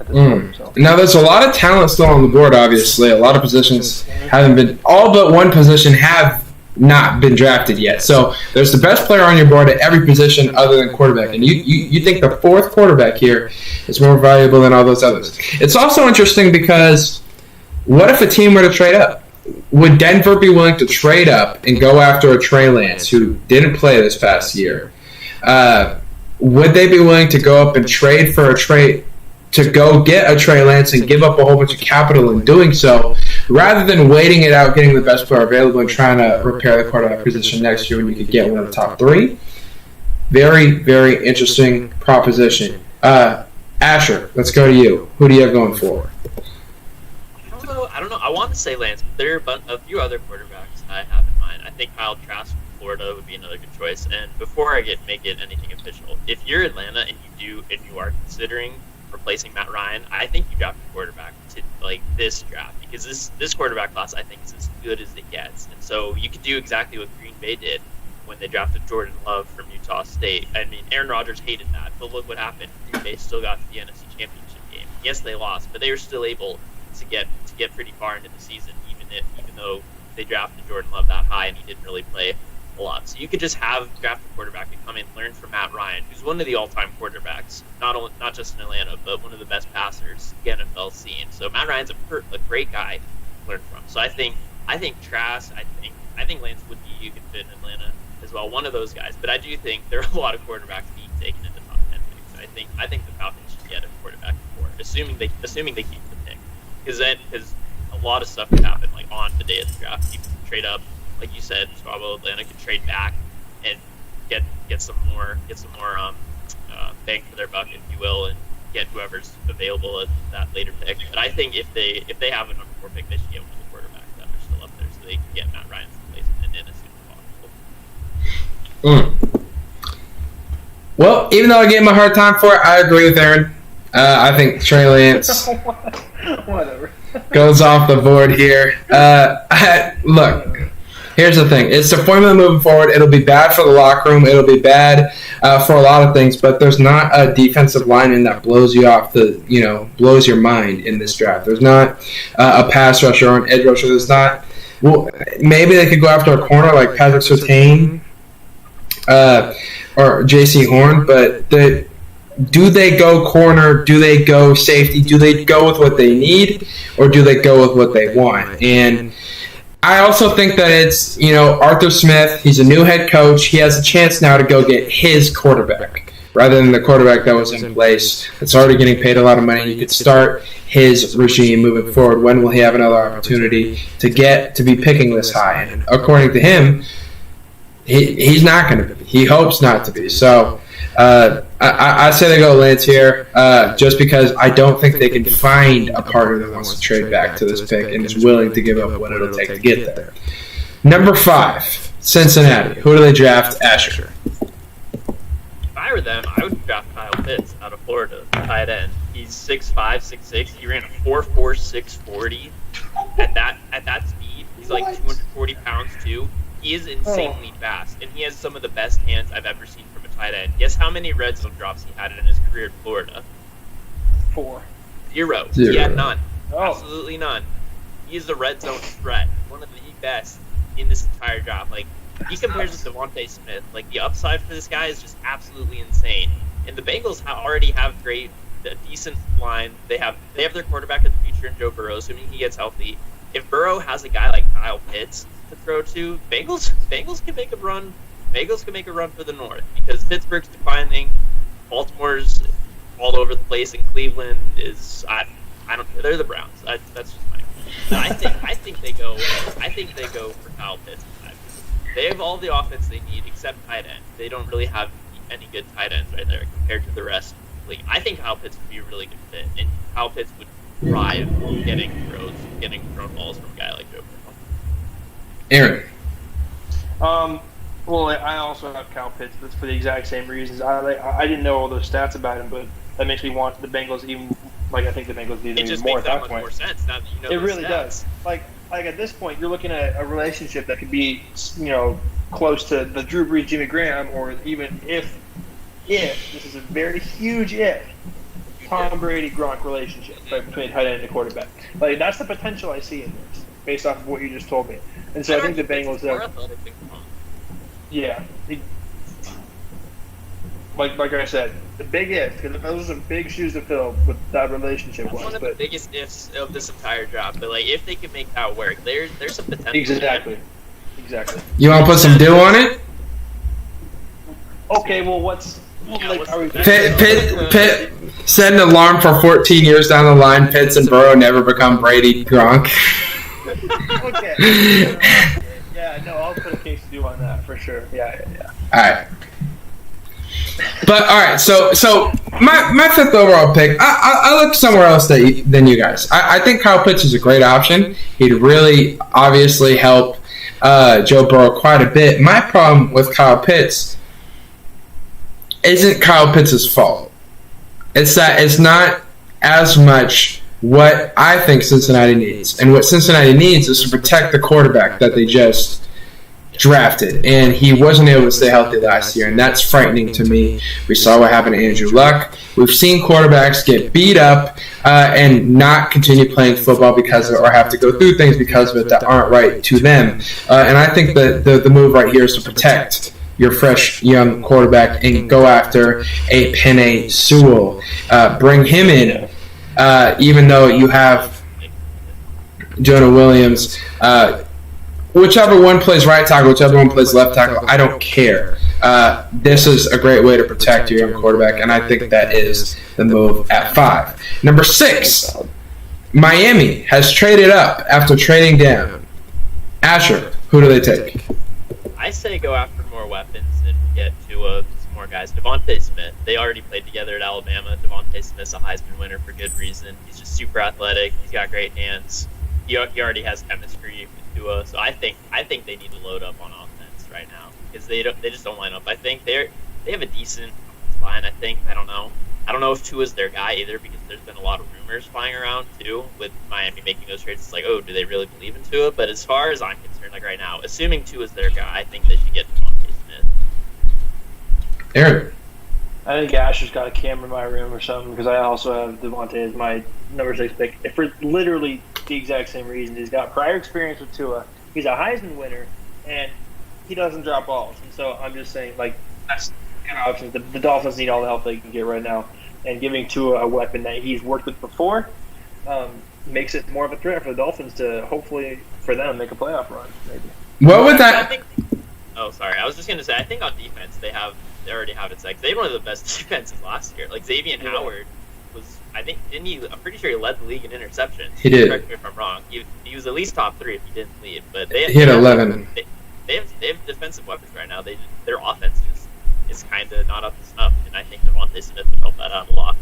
Now, there's a lot of talent still on the board, obviously. A lot of positions haven't been – all but one position have not been drafted yet. So there's the best player on your board at every position other than quarterback. And you think the 4th quarterback here is more valuable than all those others. It's also interesting because what if a team were to trade up? Would Denver be willing to trade up and go after a Trey Lance who didn't play this past year? Would they be willing to go up and trade for a trade – to go get a Trey Lance and give up a whole bunch of capital in doing so, rather than waiting it out, getting the best player available and trying to repair the quarterback position next year when you could get one of the top 3? Very, very interesting proposition. Asher, let's go to you. Who do you have going for? I don't know. I want to say Lance, but there are a few other quarterbacks I have in mind. I think Kyle Trask from Florida would be another good choice. And before I make it anything official, if you're Atlanta and you are considering replacing Matt Ryan, I think you draft a quarterback to like this draft, because this quarterback class I think is as good as it gets. And so you could do exactly what Green Bay did when they drafted Jordan Love from Utah State. I mean, Aaron Rodgers hated that, but look what happened. Green Bay still got to the NFC Championship game. Yes, they lost, but they were still able to get pretty far into the season, even though they drafted Jordan Love that high and he didn't really play a lot. So you could just draft a quarterback and come in, learn from Matt Ryan, who's one of the all-time quarterbacks, not just in Atlanta, but one of the best passers the NFL's seen. So Matt Ryan's a great guy to learn from. So I think Trask, I think Lance would be a good fit in Atlanta as well, one of those guys. But I do think there are a lot of quarterbacks being taken in the top 10 picks. I think the Falcons should get a quarterback before, assuming they keep the pick, because a lot of stuff could happen like on the day of the draft. People can trade up. Like you said, Atlanta could trade back and get some more bang for their buck, if you will, and get whoever's available at that later pick. But I think if they have a number 4 pick, they should get one of the quarterbacks that are still up there, so they can get Matt Ryan's replacement in as soon as possible. Well, even though I gave him a hard time for it, I agree with Aaron. I think Trey Lance. Whatever. goes off the board here. Look, here's the thing. It's the formula moving forward. It'll be bad for the locker room. It'll be bad for a lot of things, but there's not a defensive lineman that blows you off blows your mind in this draft. There's not a pass rusher or an edge rusher. There's not. Well, maybe they could go after a corner like Patrick Surtain or J.C. Horn, but do they go corner? Do they go safety? Do they go with what they need, or do they go with what they want? And I also think that it's, Arthur Smith, he's a new head coach. He has a chance now to go get his quarterback rather than the quarterback that was in place that's already getting paid a lot of money. You could start his regime moving forward. When will he have another opportunity to be picking this high? And according to him, he's not going to be. He hopes not to be. So I say they go Lance here just because I don't think they can find a partner that wants to trade back to this pick and is willing to give up what it'll take to get there. Number 5, Cincinnati. Who do they draft? Asher. If I were them, I would draft Kyle Pitts out of Florida, tight end. He's 6'5", 6'6". He ran a 4.4 6.40 at that speed. He's like 240 pounds too. He is insanely fast, and he has some of the best hands I've ever seen from a tight end. Guess how many red zone drops he had in his career in Florida? 4. 0. He had none. Absolutely none. He is a red zone threat. One of the best in this entire draft. Like, he compares to Devontae Smith. Like, the upside for this guy is just absolutely insane. And the Bengals already have a decent line. They have their quarterback of the future in Joe Burrow, assuming he gets healthy. If Burrow has a guy like Kyle Pitts to throw to, Bengals can make a run. Bengals can make a run for the North because Pittsburgh's declining. Baltimore's all over the place, and Cleveland is I don't. They're the Browns. That's just my. I think they go for Kyle Pitts. They have all the offense they need except tight end. They don't really have any good tight ends right there compared to the rest of the league. I think Kyle Pitts would be a really good fit, and Kyle Pitts would thrive getting thrown balls from a guy like Joe Burrow. Aaron. Well, I also have Kyle Pitts. That's for the exact same reasons. I didn't know all those stats about him, but that makes me want the Bengals even. Like, I think the Bengals need even more at that point. It just makes that much more sense now that you know. It really does. Like at this point, you're looking at a relationship that could be, close to the Drew Brees, Jimmy Graham, or even if this is a very huge if, Tom Brady Gronk relationship, right, between tight end and quarterback. Like, that's the potential I see in this, based off of what you just told me. And so I think the Bengals have. Yeah. Like I said, the big if, because those are some big shoes to fill with that relationship. That's one of the biggest ifs of this entire job. But like, if they can make that work, there's some potential. Exactly. You want to put some dew on it? Okay. Well, what's Pitt set an alarm for 14 years down the line. Pitts and Burrow never become Brady Gronk. Okay. Yeah. No, I'll put a case to do on that for sure. Yeah. All right. But all right, so my 5th overall pick, I look somewhere else than you guys. I think Kyle Pitts is a great option. He'd really obviously help Joe Burrow quite a bit. My problem with Kyle Pitts isn't Kyle Pitts' fault. It's that it's not as much what I think Cincinnati needs, and what Cincinnati needs is to protect the quarterback that they just drafted, and he wasn't able to stay healthy last year, and that's frightening to me. We saw what happened to Andrew Luck. We've seen quarterbacks get beat up and not continue playing football because of it, or have to go through things because of it that aren't right to them. And I think that the move right here is to protect your fresh young quarterback and go after a Penei Sewell. Bring him in, even though you have Jonah Williams. Whichever one plays right tackle, whichever one plays left tackle, I don't care. This is a great way to protect your young quarterback, and I think that is the move at 5. Number 6, Miami has traded up after trading down. Asher, who do they take? I say go after more weapons and get to some more guys. Devontae Smith, they already played together at Alabama. Devontae Smith's a Heisman winner for good reason. He's just super athletic. He's got great hands. He already has chemistry with Tua, so I think they need to load up on offense right now because they just don't line up. I think they have a decent line. I don't know. I don't know if Tua's their guy either, because there's been a lot of rumors flying around too with Miami making those trades. It's like, oh, do they really believe in Tua? But as far as I'm concerned, like right now, assuming Tua's their guy, I think they should get Devontae Smith. Aaron. I think Asher's got a camera in my room or something, because I also have Devontae as my number 6 pick. If for literally the exact same reason, he's got prior experience with Tua. He's a Heisman winner, and he doesn't drop balls. And so I'm just saying, like, that's kind of options. The Dolphins need all the help they can get right now, and giving Tua a weapon that he's worked with before makes it more of a threat for the Dolphins to hopefully for them make a playoff run. Maybe. What would that? Oh, sorry. I was just gonna say. I think on defense they already have it set. They had one of the best defenses last year. Like Xavier Howard was, I think, didn't he? I'm pretty sure he led the league in interceptions. He did. Correct me if I'm wrong. He was at least top 3 if he didn't lead. But He had 11. They have defensive weapons right now. Their offense is kind of not up to snuff, and I think Devontae Smith would help that out a lot.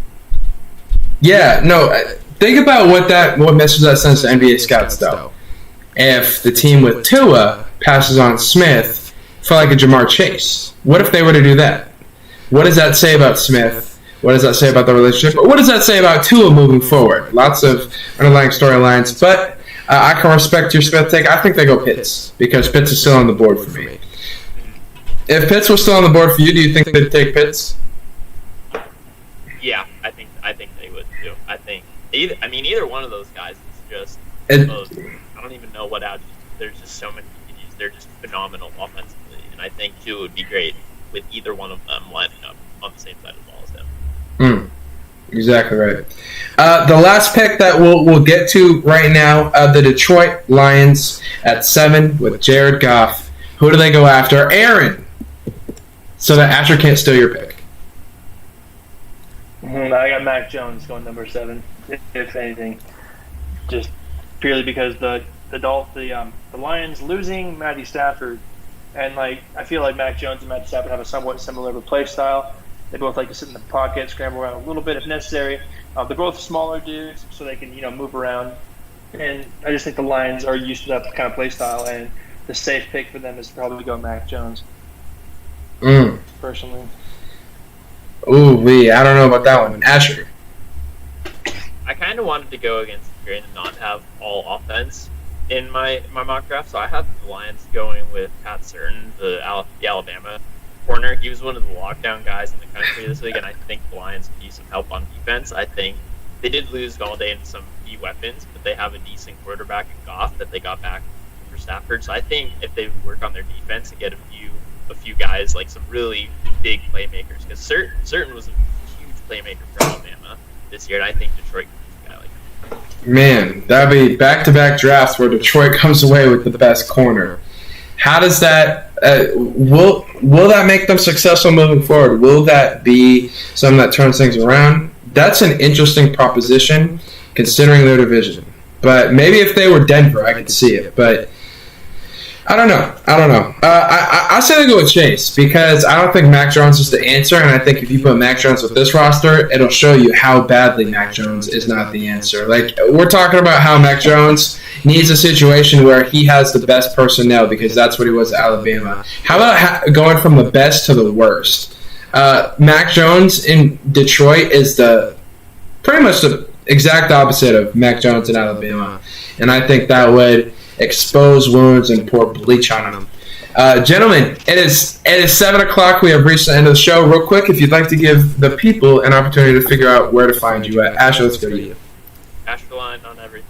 Yeah, no. Think about what message that sends to NBA scouts, though. If the team with Tua passes on Smith for like a Jamar Chase, what if they were to do that? What does that say about Smith? What does that say about the relationship? What does that say about Tua moving forward? Lots of underlying storylines, but I can respect your Smith take. I think they go Pitts, because Pitts is still on the board for me. If Pitts was still on the board for you, do you think they'd take Pitts? Yeah, I think they would too. I think either one of those guys is just. I don't even know what out. There's just so many. They're just phenomenal offensively, and I think Tua would be great with either one of them lining up on the same side of the ball as him. Exactly right. The last pick that we'll get to right now, the Detroit Lions at 7 with Jared Goff. Who do they go after? Aaron. So that Asher can't steal your pick. I got Mac Jones going number 7, if anything, just purely because the Lions losing Matty Stafford, and like I feel like Mac Jones and Matty Stafford have a somewhat similar play style. They both like to sit in the pocket, scramble around a little bit if necessary. They're both smaller dudes, so they can move around. And I just think the Lions are used to that kind of play style, and the safe pick for them is to probably go Mac Jones. Personally. Ooh, I don't know about that one. Asher. I kind of wanted to go against the grain and not have all offense in my mock draft, so I have the Lions going with Pat Certain, the Alabama corner. He was one of the lockdown guys in the country this week, and I think the Lions could use some help on defense. I think they did lose Galladay and some key weapons, but they have a decent quarterback in Goff that they got back for Stafford. So I think if they work on their defense and get a few guys, like some really big playmakers, because Certain was a huge playmaker for Alabama this year, and I think Detroit can use a guy like that. Man, that'd be back-to-back drafts where Detroit comes away with the best corner. How does that will that make them successful moving forward? Will that be something that turns things around? That's an interesting proposition considering their division. But maybe if they were Denver, I could see it. But I don't know. I say they go with Chase, because I don't think Mac Jones is the answer, and I think if you put Mac Jones with this roster, it'll show you how badly Mac Jones is not the answer. Like, we're talking about how Mac Jones needs a situation where he has the best personnel, because that's what he was at Alabama. How about going from the best to the worst? Mac Jones in Detroit is pretty much the exact opposite of Mac Jones in Alabama, and I think that would expose wounds and pour bleach on them. Gentlemen, it is 7 o'clock. We have reached the end of the show. Real quick, if you'd like to give the people an opportunity to figure out where to find you at. Asher, let's go to you. Asher Line on everything.